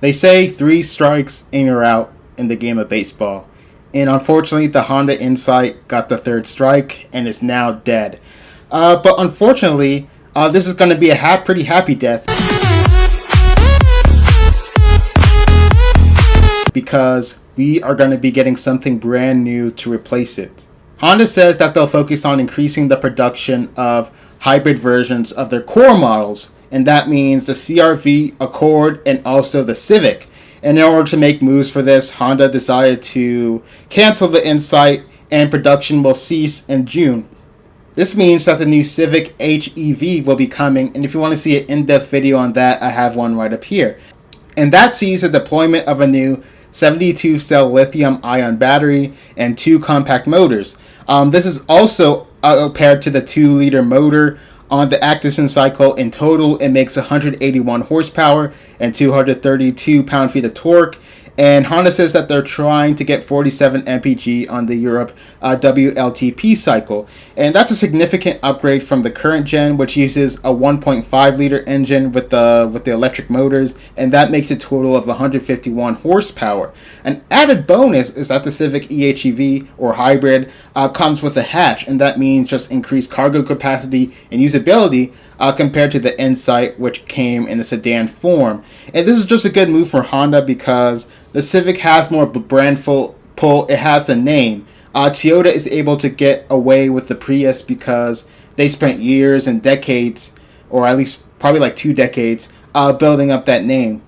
They say 3 strikes and you're out in the game of baseball. And unfortunately, the Honda Insight got the 3rd strike and is now dead. But unfortunately, this is going to be a pretty happy death. Because we are going to be getting something brand new to replace it. Honda says that they'll focus on increasing the production of hybrid versions of their core models, and that means the CR-V, Accord, and also the Civic. And in order to make moves for this, Honda decided to cancel the Insight, and production will cease in June. This means that the new Civic HEV will be coming, and if you want to see an in-depth video on that, I have one right up here. And that sees the deployment of a new 72-cell lithium-ion battery and 2 compact motors. This is also paired to the 2-liter motor on the Actison cycle. In total, it makes 181 horsepower and 232 pound-feet of torque. And Honda says that they're trying to get 47 mpg on the Europe WLTP cycle. And that's a significant upgrade from the current gen, which uses a 1.5 liter engine with the electric motors, and that makes a total of 151 horsepower. An added bonus is that the Civic EHEV or hybrid comes with a hatch, and that means just increased cargo capacity and usability compared to the Insight, which came in a sedan form. And this is just a good move for Honda because the Civic has more brand pull. It has the name. Toyota is able to get away with the Prius because they spent years and decades, or at least probably like 2 decades, building up that name.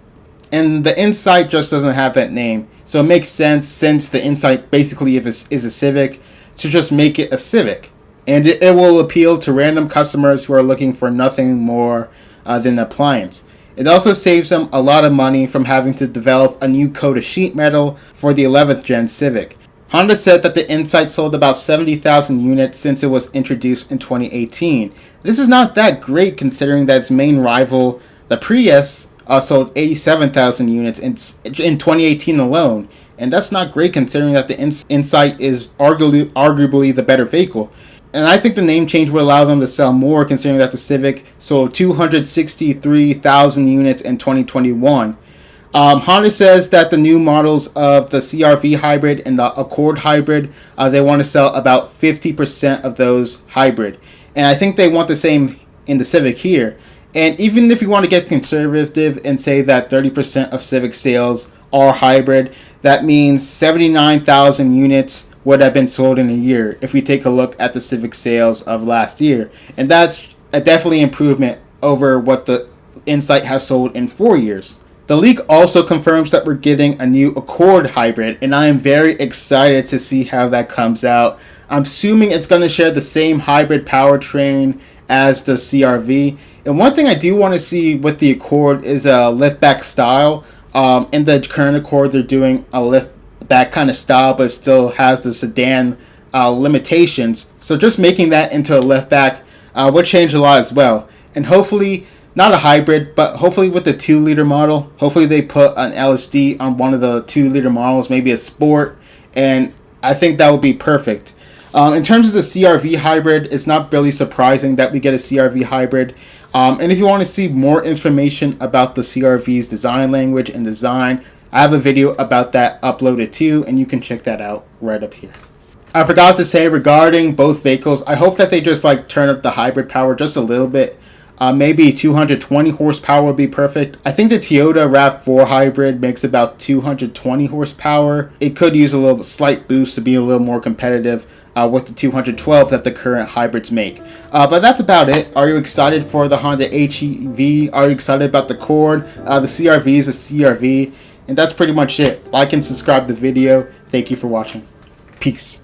And the Insight just doesn't have that name. So it makes sense, since the Insight basically is a Civic, to just make it a Civic. And it will appeal to random customers who are looking for nothing more than an appliance. It also saves them a lot of money from having to develop a new coat of sheet metal for the 11th gen Civic. Honda said that the Insight sold about 70,000 units since it was introduced in 2018. This is not that great considering that its main rival, the Prius, sold 87,000 units in 2018 alone. And that's not great considering that the Insight is arguably the better vehicle. And I think the name change would allow them to sell more, considering that the Civic sold 263,000 units in 2021. Honda says that the new models of the CR-V hybrid and the Accord hybrid, they want to sell about 50% of those hybrid. And I think they want the same in the Civic here. And even if you want to get conservative and say that 30% of Civic sales are hybrid, that means 79,000 units would have been sold in a year if we take a look at the Civic sales of last year. And that's a definitely improvement over what the Insight has sold in 4 years. The leak also confirms that we're getting a new Accord hybrid, and I am very excited to see how that comes out. I'm assuming it's going to share the same hybrid powertrain as the CR-V. And one thing I do want to see with the Accord is a liftback style. In the current Accord, they're doing a liftback kind of style, but it still has the sedan limitations. So just making that into a liftback would change a lot as well. And hopefully, not a hybrid, but hopefully with the 2-liter model, hopefully they put an LSD on one of the 2-liter models, maybe a Sport, and I think that would be perfect. In terms of the CR-V hybrid, it's not really surprising that we get a CR-V hybrid. And if you want to see more information about the CR-V's design language and design, I have a video about that uploaded too, and you can check that out right up here. I forgot to say regarding both vehicles, I hope that they just turn up the hybrid power just a little bit. Maybe 220 horsepower would be perfect. I think the Toyota RAV4 hybrid makes about 220 horsepower. It could use a little slight boost to be a little more competitive with the 212 that the current hybrids make. But that's about it. Are you excited for the Honda HEV? Are you excited about the Accord? The CR-V is a CR-V. And that's pretty much it. Like and subscribe to the video. Thank you for watching. Peace.